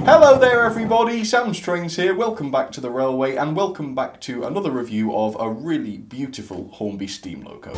Hello there everybody, Sam's Trains here, welcome back to the Railway and welcome back to another review of a really beautiful Hornby steam loco.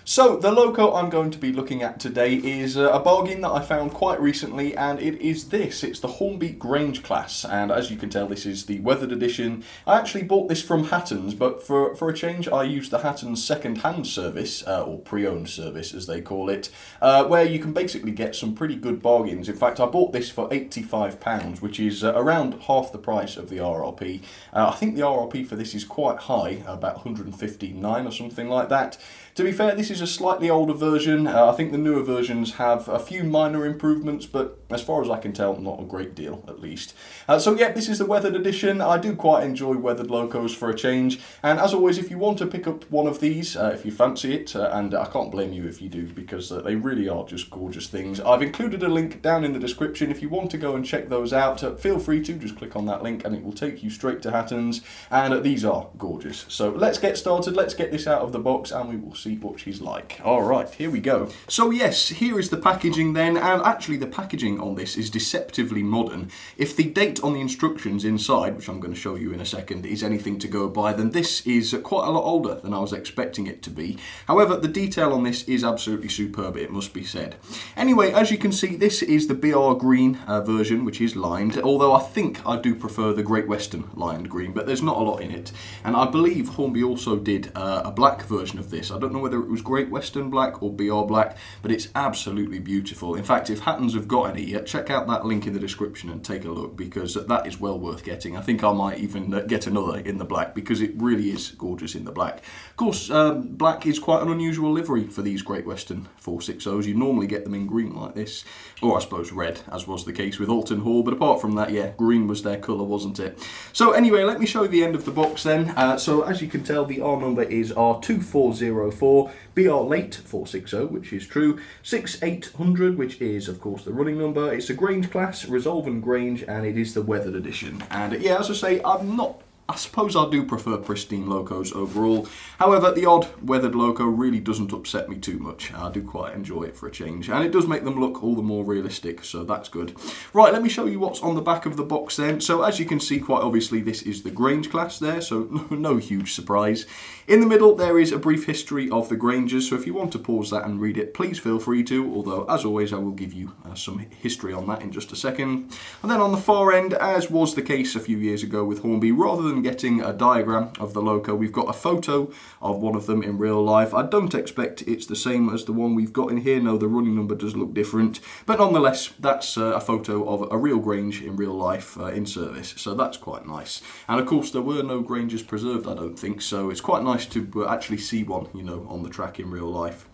So, the loco I'm going to be looking at today is a bargain that I found quite recently, and it is this. It's the Hornby Grange class, and as you can tell this is the weathered edition. I actually bought this from Hatton's, but for a change I used the Hatton's second-hand service, or pre-owned service as they call it, where you can basically get some pretty good bargains. In fact, I bought this for £85, which is around half the price of the RRP. I think the RRP for this is quite high, about 159 or something like that. To be fair, this is a slightly older version. I think the newer versions have a few minor improvements, but as far as I can tell, not a great deal, at least. So yeah, this is the weathered edition. I do quite enjoy weathered locos for a change, and as always, if you want to pick up one of these, if you fancy it, and I can't blame you if you do, because they really are just gorgeous things. I've included a link down in the description. If you want to go and check those out, feel free to just click on that link and it will take you straight to Hatton's, and these are gorgeous. So let's get started, let's get this out of the box, and we will see what she's like. Alright, here we go. So yes, here is the packaging then, and actually the packaging on this is deceptively modern. If the date on the instructions inside, which I'm going to show you in a second, is anything to go by, then this is quite a lot older than I was expecting it to be. However, the detail on this is absolutely superb, it must be said. Anyway, as you can see, this is the BR green version, which is lined, although I think I do prefer the Great Western lined green, but there's not a lot in it. And I believe Hornby also did a black version of this. I don't know whether it was Great Western black or BR black, but it's absolutely beautiful. In fact, if Hatton's have got any yet, check out that link in the description and take a look, because that is well worth getting. I think I might even get another in the black, because it really is gorgeous in the black. Of course, black is quite an unusual livery for these Great Western 460s. You normally get them in green like this, or I suppose red, as was the case with Alton Hall, but apart from that, yeah, green was their colour, wasn't it? So anyway, let me show you the end of the box then. So as you can tell, the R number is R2404, BR late 460, which is true, 6800, which is of course the running number. It's a Grange class, Resolve and Grange, and it is the weathered edition. And yeah, as I say, I suppose I do prefer pristine locos overall. However, the odd weathered loco really doesn't upset me too much. I do quite enjoy it for a change, and it does make them look all the more realistic, so that's good. Right, let me show you what's on the back of the box then. So as you can see, quite obviously, this is the Grange class there, so no huge surprise. In the middle, there is a brief history of the Granges, so if you want to pause that and read it, please feel free to, although as always, I will give you some history on that in just a second. And then on the far end, as was the case a few years ago with Hornby, rather than getting a diagram of the loco, we've got a photo of one of them in real life. I don't expect it's the same as the one we've got in here. No, the running number does look different, but nonetheless, that's a photo of a real Grange in real life in service, so that's quite nice. And of course, there were no Granges preserved, I don't think, so it's quite nice to actually see one, you know, on the track in real life.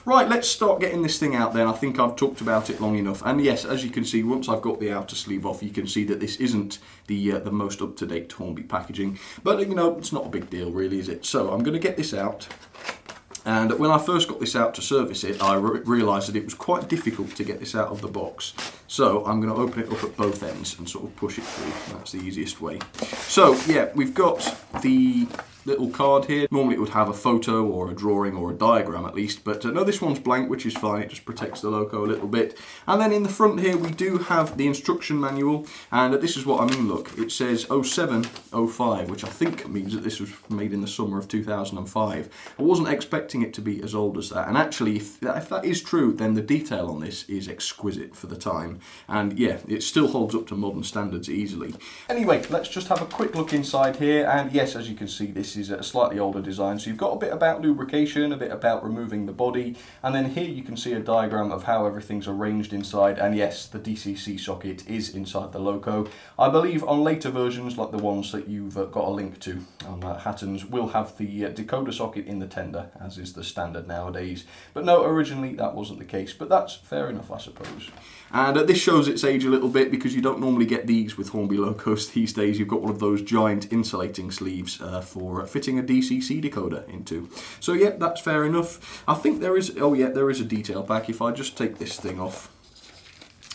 Right, let's start getting this thing out then. I think I've talked about it long enough. And yes, as you can see, once I've got the outer sleeve off, you can see that this isn't the most up-to-date Hornby packaging. But, you know, it's not a big deal really, is it? So I'm going to get this out. And when I first got this out to service it, I realised that it was quite difficult to get this out of the box. So I'm going to open it up at both ends and sort of push it through. That's the easiest way. So yeah, we've got the little card here. Normally it would have a photo or a drawing or a diagram at least, but no, this one's blank, which is fine. It just protects the loco a little bit. And then in the front here we do have the instruction manual, and this is what I mean. Look, it says 0705, which I think means that this was made in the summer of 2005. I wasn't expecting it to be as old as that, and actually if that is true, then the detail on this is exquisite for the time, and yeah, it still holds up to modern standards easily. Anyway, let's just have a quick look inside here, and yes, as you can see, this is a slightly older design, so you've got a bit about lubrication, a bit about removing the body, and then here you can see a diagram of how everything's arranged inside, and yes, the DCC socket is inside the loco. I believe on later versions, like the ones that you've got a link to on Hatton's, will have the decoder socket in the tender, as is the standard nowadays. But no, originally that wasn't the case, but that's fair enough, I suppose. And this shows its age a little bit, because you don't normally get these with Hornby locos these days. You've got one of those giant insulating sleeves for fitting a DCC decoder into. So yeah, that's fair enough. I think there is, oh yeah, there is a detail pack. If I just take this thing off,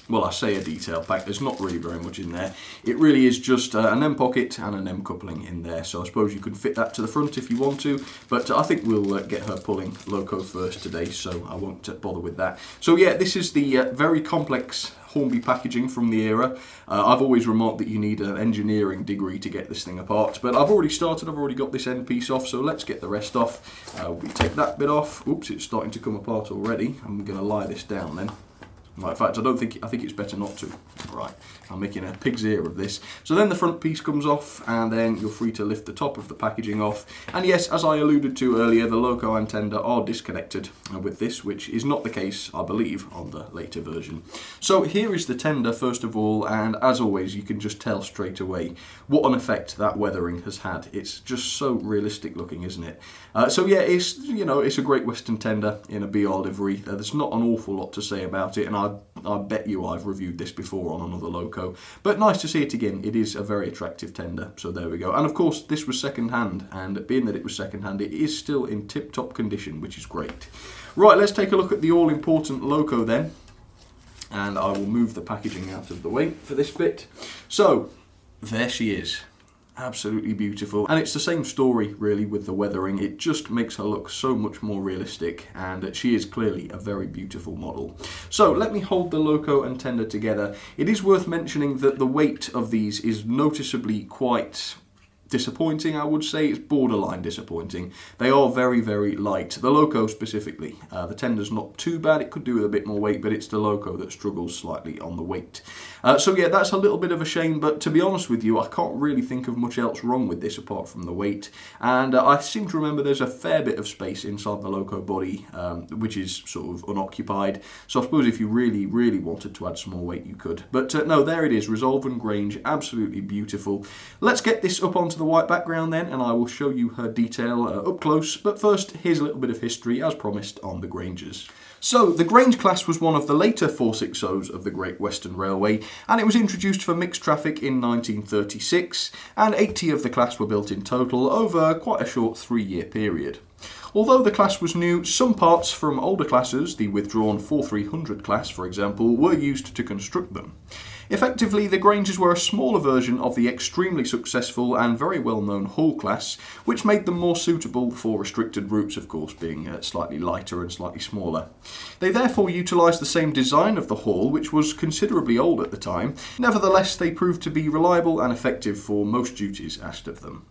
well, I say a detail pack, there's not really very much in there. It really is just an M pocket and an M coupling in there, so I suppose you could fit that to the front if you want to, but I think we'll get her pulling loco first today, so I won't bother with that. So yeah, this is the very complex Hornby packaging from the era. I've always remarked that you need an engineering degree to get this thing apart, but I've already started, I've already got this end piece off, so let's get the rest off. We take that bit off. Oops, it's starting to come apart already. I'm going to lie this down then. Right, in fact, I think it's better not to. Right, I'm making a pig's ear of this. So then the front piece comes off, and then you're free to lift the top of the packaging off. And yes, as I alluded to earlier, the loco and tender are disconnected with this, which is not the case, I believe, on the later version. So here is the tender, first of all, and as always, you can just tell straight away what an effect that weathering has had. It's just so realistic looking, isn't it? So yeah, it's a Great Western tender in a BR livery. There's not an awful lot to say about it, and I bet you I've reviewed this before on another loco, but nice to see it again. It is a very attractive tender, so there we go. And of course, this was second hand, and being that it was second hand, it is still in tip-top condition, which is great. Right, let's take a look at the all-important loco then, and I will move the packaging out of the way for this bit. So, there she is. Absolutely beautiful, and it's the same story really with the weathering. It just makes her look so much more realistic, and she is clearly a very beautiful model. So let me hold the loco and tender together. It is worth mentioning that the weight of these is noticeably quite disappointing, I would say. It's borderline disappointing. They are very, very light. The loco specifically. The tender's not too bad. It could do with a bit more weight, but it's the loco that struggles slightly on the weight. So yeah, that's a little bit of a shame, but to be honest with you, I can't really think of much else wrong with this apart from the weight. And I seem to remember there's a fair bit of space inside the loco body, which is sort of unoccupied. So I suppose if you really, really wanted to add some more weight, you could. But no, there it is. Resolve and Grange, absolutely beautiful. Let's get this up onto the white background then, and I will show you her detail up close. But first, here's a little bit of history as promised on the Granges. So, the Grange class was one of the later 460s of the Great Western Railway, and it was introduced for mixed traffic in 1936, and 80 of the class were built in total over quite a short 3-year period. Although the class was new, some parts from older classes, the withdrawn 4300 class for example, were used to construct them. Effectively, the Granges were a smaller version of the extremely successful and very well-known Hull class, which made them more suitable for restricted routes, of course, being slightly lighter and slightly smaller. They therefore utilised the same design of the Hull, which was considerably old at the time. Nevertheless, they proved to be reliable and effective for most duties asked of them.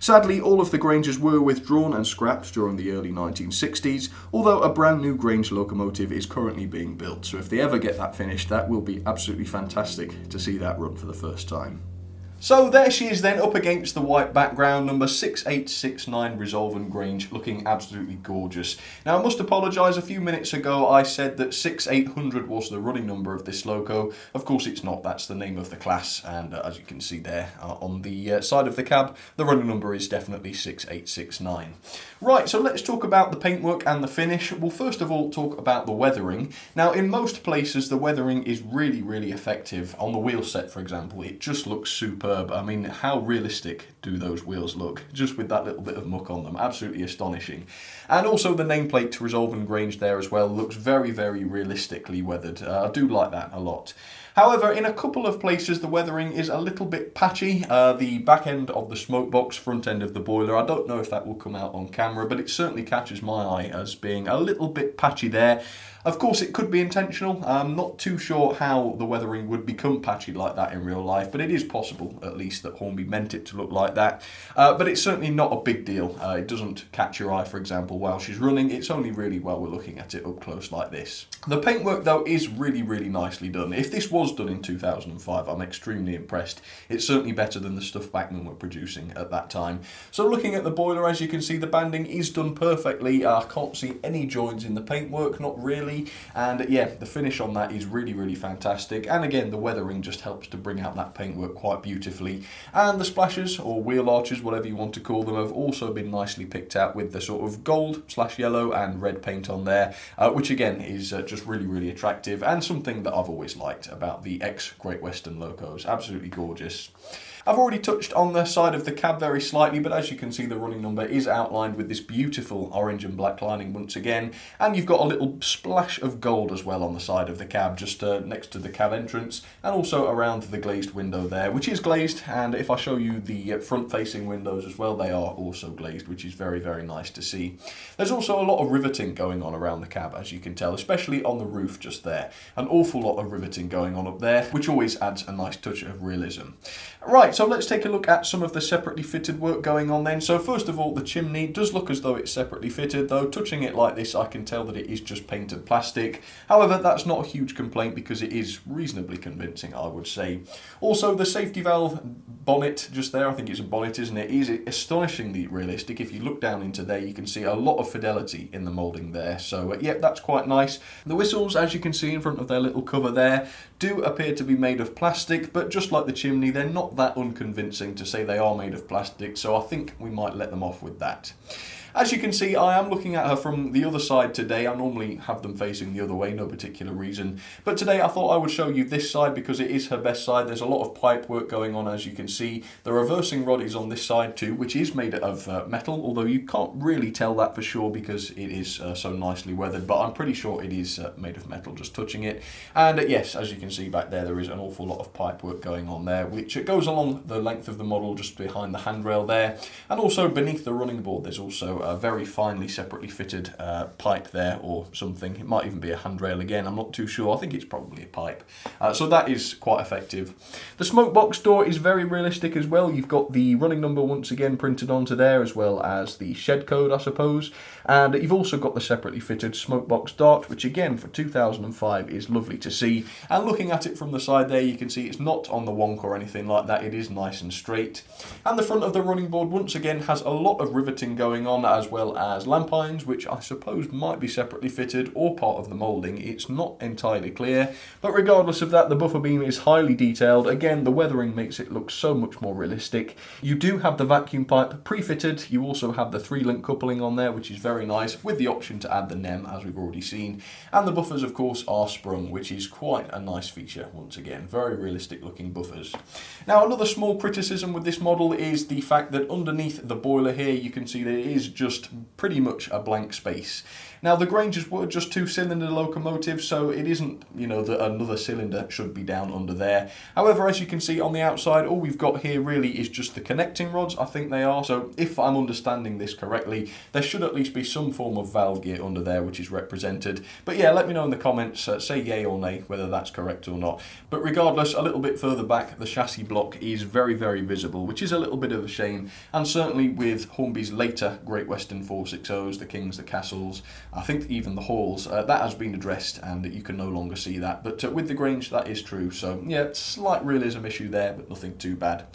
Sadly, all of the Granges were withdrawn and scrapped during the early 1960s, although a brand new Grange locomotive is currently being built, so if they ever get that finished, that will be absolutely fantastic to see that run for the first time. So there she is then, up against the white background, number 6869 Resolve and Grange, looking absolutely gorgeous. Now I must apologise, a few minutes ago I said that 6800 was the running number of this loco. Of course it's not, that's the name of the class, and as you can see there on the side of the cab, the running number is definitely 6869. Right, so let's talk about the paintwork and the finish. We'll first of all talk about the weathering. Now in most places the weathering is really, really effective. On the wheel set, for example, it just looks superb. I mean, how realistic do those wheels look, just with that little bit of muck on them? Absolutely astonishing. And also the nameplate to Resolve and Grange there as well looks very, very realistically weathered. I do like that a lot. However, in a couple of places the weathering is a little bit patchy. The back end of the smoke box, front end of the boiler, I don't know if that will come out on camera, but it certainly catches my eye as being a little bit patchy there. Of course, it could be intentional. I'm not too sure how the weathering would become patchy like that in real life, but it is possible, at least, that Hornby meant it to look like that. But it's certainly not a big deal. It doesn't catch your eye, for example, while she's running. It's only really while we're looking at it up close like this. The paintwork, though, is really, really nicely done. If this was done in 2005, I'm extremely impressed. It's certainly better than the stuff Bachmann were producing at that time. So looking at the boiler, as you can see, the banding is done perfectly. I can't see any joins in the paintwork, not really. And yeah, the finish on that is really, really fantastic. And again, the weathering just helps to bring out that paintwork quite beautifully. And the splashes, or wheel arches, whatever you want to call them, have also been nicely picked out with the sort of gold/yellow and red paint on there, which again is just really, really attractive and something that I've always liked about the ex-Great Western locos. Absolutely gorgeous. I've already touched on the side of the cab very slightly, but as you can see, the running number is outlined with this beautiful orange and black lining once again, and you've got a little splash of gold as well on the side of the cab, just next to the cab entrance, and also around the glazed window there, which is glazed, and if I show you the front-facing windows as well, they are also glazed, which is very, very nice to see. There's also a lot of riveting going on around the cab, as you can tell, especially on the roof just there. An awful lot of riveting going on up there, which always adds a nice touch of realism. Right, so let's take a look at some of the separately fitted work going on then. So first of all, the chimney does look as though it's separately fitted, though touching it like this I can tell that it is just painted plastic. However, that's not a huge complaint because it is reasonably convincing, I would say. Also, the safety valve bonnet just there, I think it's a bonnet, isn't it, is astonishingly realistic. If you look down into there, you can see a lot of fidelity in the moulding there. So yeah, that's quite nice. The whistles, as you can see in front of their little cover there, do appear to be made of plastic, but just like the chimney, they're not that unconvincing to say they are made of plastic, so I think we might let them off with that. As you can see, I am looking at her from the other side today. I normally have them facing the other way, no particular reason. But today I thought I would show you this side because it is her best side. There's a lot of pipe work going on, as you can see. The reversing rod is on this side too, which is made of metal, although you can't really tell that for sure because it is so nicely weathered. But I'm pretty sure it is made of metal, just touching it. And yes, as you can see back there, there is an awful lot of pipe work going on there, which goes along the length of the model just behind the handrail there. And also beneath the running board, there's also a very finely separately fitted pipe there or something. It might even be a handrail again, I'm not too sure. I think it's probably a pipe. So that is quite effective. The smoke box door is very realistic as well. You've got the running number once again printed onto there, as well as the shed code, I suppose. And you've also got the separately fitted smoke box dart, which again for 2005 is lovely to see. And looking at it from the side there, you can see it's not on the wonk or anything like that. It is nice and straight. And the front of the running board once again has a lot of riveting going on, as well as lamp irons, which I suppose might be separately fitted or part of the moulding. It's not entirely clear, but regardless of that, the buffer beam is highly detailed. Again, the weathering makes it look so much more realistic. You do have the vacuum pipe pre-fitted. You also have the 3-link coupling on there, which is very nice, with the option to add the NEM, as we've already seen. And the buffers, of course, are sprung, which is quite a nice feature once again. Very realistic looking buffers. Now, another small criticism with this model is the fact that underneath the boiler here, you can see that it is just pretty much a blank space. Now, the Granges were just 2-cylinder locomotives, so it isn't, you know, that another cylinder should be down under there. However, as you can see on the outside, all we've got here really is just the connecting rods, I think they are. So if I'm understanding this correctly, there should at least be some form of valve gear under there, which is represented. But yeah, let me know in the comments, say yay or nay, whether that's correct or not. But regardless, a little bit further back, the chassis block is very, very visible, which is a little bit of a shame. And certainly with Hornby's later Great Western 460s, the Kings, the Castles, I think even the Halls, that has been addressed and you can no longer see that. But with the Grange, that is true. So yeah, slight realism issue there, but nothing too bad.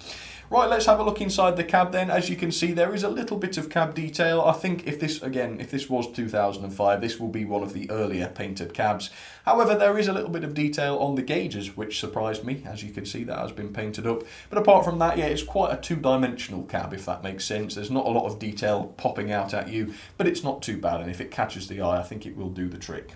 Right, let's have a look inside the cab then. As you can see, there is a little bit of cab detail. I think if this was 2005, this will be one of the earlier painted cabs. However, there is a little bit of detail on the gauges, which surprised me. As you can see, that has been painted up. But apart from that, yeah, it's quite a two-dimensional cab, if that makes sense. There's not a lot of detail popping out at you, but it's not too bad. And if it catches the eye, I think it will do the trick.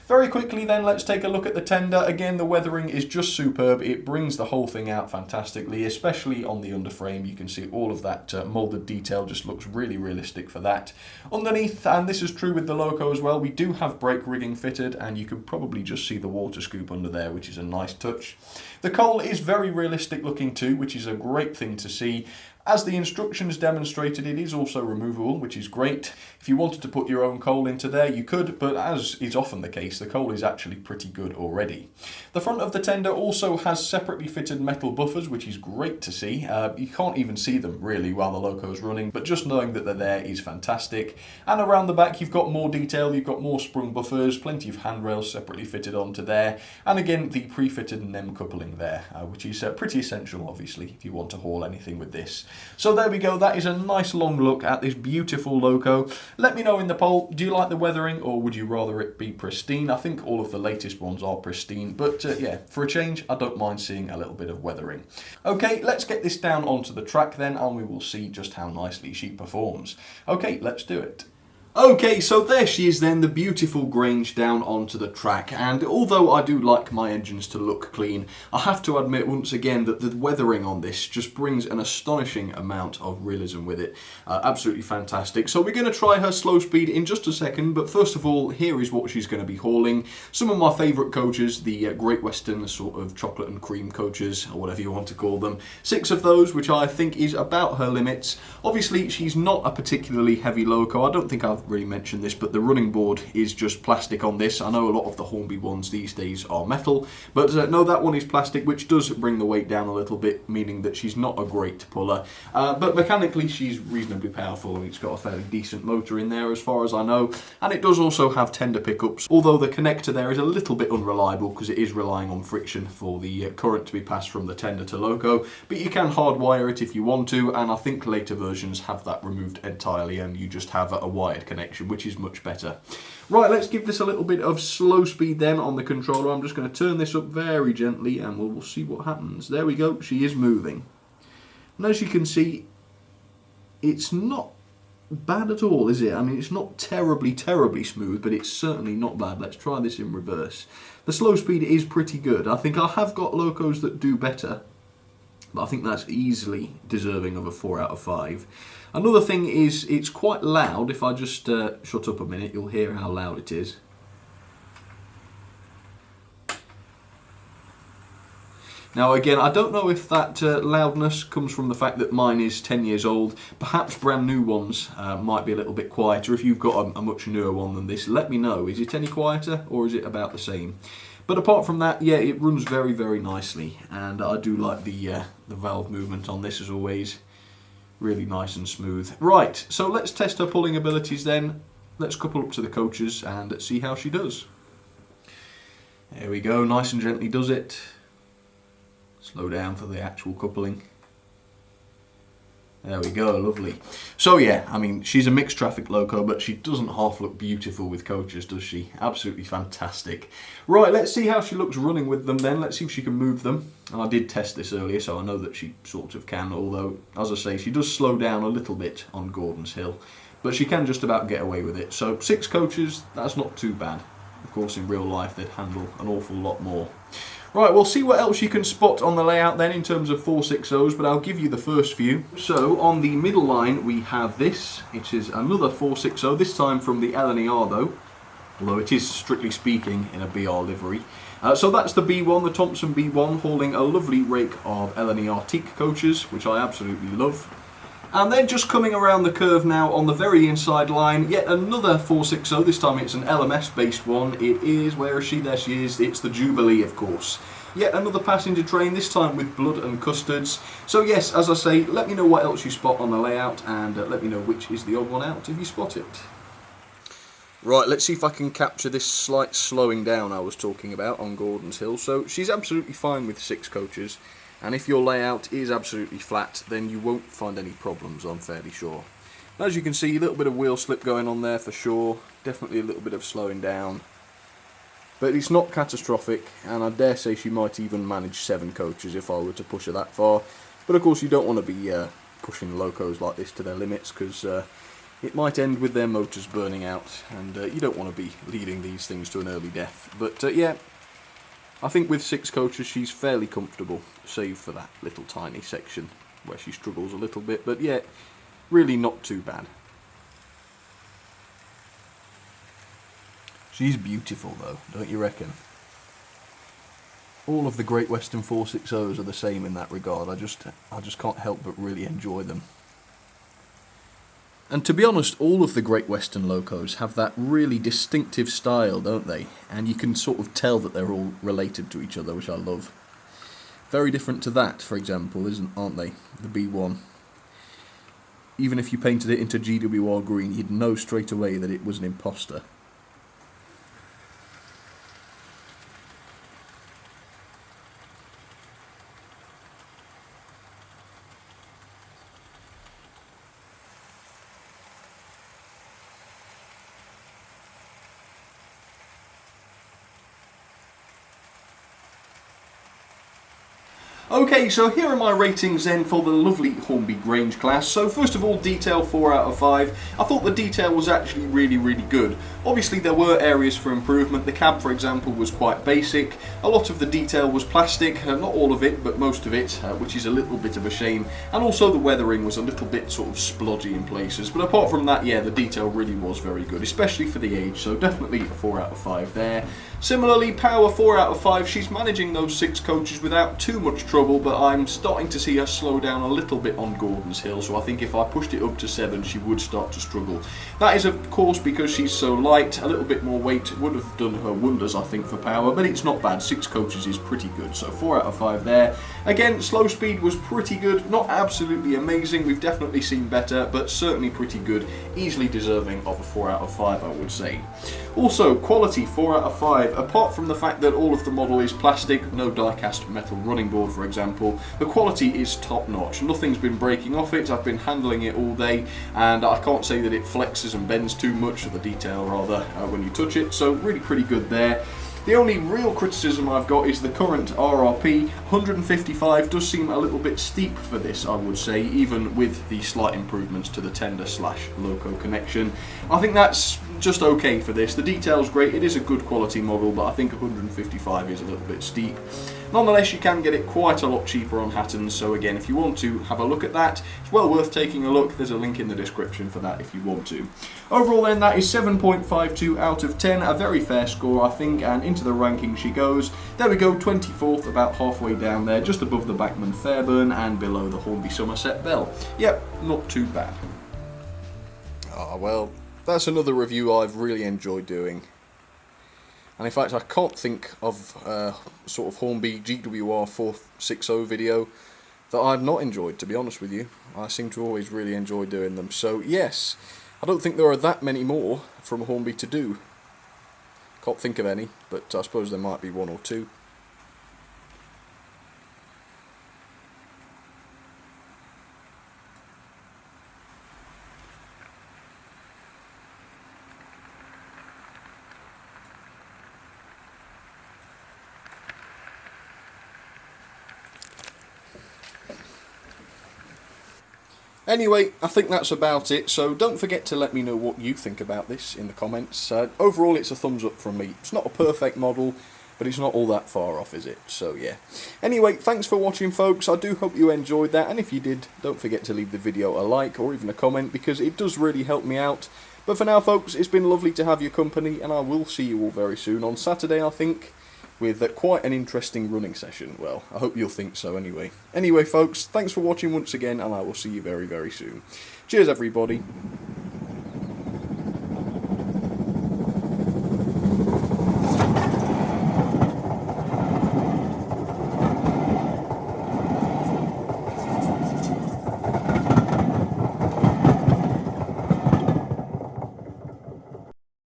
Very quickly then, let's take a look at the tender. Again, the weathering is just superb. It brings the whole thing out fantastically, especially on the underframe. You can see all of that moulded detail just looks really realistic for that. Underneath, and this is true with the loco as well, we do have brake rigging fitted, and you can probably just see the water scoop under there, which is a nice touch. The coal is very realistic looking too, which is a great thing to see. As the instructions demonstrated, it is also removable, which is great. If you wanted to put your own coal into there, you could, but as is often the case, the coal is actually pretty good already. The front of the tender also has separately fitted metal buffers, which is great to see. You can't even see them really while the loco is running, but just knowing that they're there is fantastic. And around the back, you've got more detail, you've got more sprung buffers, plenty of handrails separately fitted onto there, and again, the pre-fitted NEM coupling there, which is pretty essential, obviously, if you want to haul anything with this. So there we go, that is a nice long look at this beautiful loco. Let me know in the poll, do you like the weathering or would you rather it be pristine? I think all of the latest ones are pristine, but yeah, for a change, I don't mind seeing a little bit of weathering. Okay, let's get this down onto the track then, and we will see just how nicely she performs. Okay, let's do it. Okay, so there she is then, the beautiful Grange down onto the track, and although I do like my engines to look clean, I have to admit once again that the weathering on this just brings an astonishing amount of realism with it. Absolutely fantastic. So we're going to try her slow speed in just a second, but first of all, here is what she's going to be hauling. Some of my favourite coaches, the Great Western sort of chocolate and cream coaches, or whatever you want to call them. 6 of those, which I think is about her limits. Obviously, she's not a particularly heavy loco. I don't think I've really mentioned this, but the running board is just plastic on this. I know a lot of the Hornby ones these days are metal, but no, that one is plastic, which does bring the weight down a little bit, meaning that she's not a great puller. But mechanically, she's reasonably powerful, and it's got a fairly decent motor in there as far as I know, and it does also have tender pickups, although the connector there is a little bit unreliable because it is relying on friction for the current to be passed from the tender to loco, but you can hardwire it if you want to, and I think later versions have that removed entirely and you just have a wired connection, which is much better. Right, let's give this a little bit of slow speed then on the controller. I'm just going to turn this up very gently and we'll see what happens. There we go, she is moving. And as you can see, it's not bad at all, is it? I mean, it's not terribly smooth, but it's certainly not bad. Let's try this in reverse. The slow speed is pretty good. I think I have got locos that do better, but I think that's easily deserving of a 4 out of 5. Another thing is it's quite loud. If I just shut up a minute, you'll hear how loud it is. Now again, I don't know if that loudness comes from the fact that mine is 10 years old. Perhaps brand new ones might be a little bit quieter. If you've got a much newer one than this, let me know. Is it any quieter or is it about the same? But apart from that, yeah, it runs very nicely, and I do like the valve movement on this as always. Really nice and smooth. Right, so let's test her pulling abilities then. Let's couple up to the coaches and see how she does. There we go, nice and gently does it. Slow down for the actual coupling. There we go, lovely. So yeah, I mean, she's a mixed traffic loco, but she doesn't half look beautiful with coaches, does she? Absolutely fantastic. Right, let's see how she looks running with them then. Let's see if she can move them. And I did test this earlier, so I know that she sort of can, although, as I say, she does slow down a little bit on Gordon's Hill. But she can just about get away with it. So 6 coaches, that's not too bad. Of course, in real life, they'd handle an awful lot more. Right, we'll see what else you can spot on the layout then in terms of 460s, but I'll give you the first few. So on the middle line we have this, it is another 460, this time from the LNER though, although it is strictly speaking in a BR livery. So that's the B1, the Thompson B1, hauling a lovely rake of LNER teak coaches, which I absolutely love. And then just coming around the curve now on the very inside line, yet another 460, this time it's an LMS based one. It is, where is she? There she is, it's the Jubilee of course. Yet another passenger train, this time with blood and custards. So yes, as I say, let me know what else you spot on the layout and let me know which is the odd one out if you spot it. Right, let's see if I can capture this slight slowing down I was talking about on Gordon's Hill. So she's absolutely fine with 6 coaches. And if your layout is absolutely flat, then you won't find any problems, I'm fairly sure. As you can see, a little bit of wheel slip going on there for sure. Definitely a little bit of slowing down. But it's not catastrophic, and I dare say she might even manage 7 coaches if I were to push her that far. But of course you don't want to be pushing locos like this to their limits, because it might end with their motors burning out, and you don't want to be leading these things to an early death. But yeah, I think with 6 coaches she's fairly comfortable, save for that little tiny section where she struggles a little bit, but yeah, really not too bad. She's beautiful though, don't you reckon? All of the Great Western 460s are the same in that regard. I just can't help but really enjoy them. And to be honest, all of the Great Western locos have that really distinctive style, don't they? And you can sort of tell that they're all related to each other, which I love. Very different to that, for example, aren't they? The B1. Even if you painted it into GWR green, you'd know straight away that it was an imposter. Okay, so here are my ratings then for the lovely Hornby Grange class. So first of all, detail 4 out of 5. I thought the detail was actually really good. Obviously there were areas for improvement. The cab, for example, was quite basic. A lot of the detail was plastic, not all of it, but most of it, which is a little bit of a shame. And also the weathering was a little bit sort of splodgy in places. But apart from that, yeah, the detail really was very good, especially for the age, so definitely a 4 out of 5 there. Similarly, power 4 out of 5. She's managing those 6 coaches without too much trouble, but I'm starting to see her slow down a little bit on Gordon's Hill, so I think if I pushed it up to 7 she would start to struggle. That is of course because she's so light. A little bit more weight would have done her wonders, I think, for power, but it's not bad. 6 coaches is pretty good, so 4 out of 5 there. Again, slow speed was pretty good, not absolutely amazing, we've definitely seen better, but certainly pretty good, easily deserving of a 4 out of 5 I would say. Also, quality 4 out of 5, apart from the fact that all of the model is plastic, no die-cast metal running board for example, the quality is top notch. Nothing's been breaking off it, I've been handling it all day, and I can't say that it flexes and bends too much, or the detail rather, when you touch it, so really pretty good there. The only real criticism I've got is the current RRP. 155 does seem a little bit steep for this, I would say, even with the slight improvements to the tender/loco connection. I think that's just okay for this. The detail's great, it is a good quality model, but I think 155 is a little bit steep. Nonetheless, you can get it quite a lot cheaper on Hatton's, so again, if you want to have a look at that, it's well worth taking a look. There's a link in the description for that if you want to. Overall then, that is 7.52 out of 10, a very fair score I think, and into the ranking she goes. There we go, 24th, about halfway down there, just above the Bachmann Fairburn and below the Hornby Somerset Bell. Yep, not too bad. Ah, well, that's another review I've really enjoyed doing. And in fact, I can't think of a sort of Hornby GWR 460 video that I've not enjoyed, to be honest with you. I seem to always really enjoy doing them. So yes, I don't think there are that many more from Hornby to do. Can't think of any, but I suppose there might be 1 or 2. Anyway, I think that's about it, so don't forget to let me know what you think about this in the comments. Overall, it's a thumbs up from me. It's not a perfect model, but it's not all that far off, is it? So yeah. Anyway, thanks for watching, folks. I do hope you enjoyed that, and if you did, don't forget to leave the video a like or even a comment, because it does really help me out. But for now, folks, it's been lovely to have your company, and I will see you all very soon on Saturday, I think, with quite an interesting running session. Well, I hope you'll think so anyway. Anyway, folks, thanks for watching once again, and I will see you very, very soon. Cheers, everybody.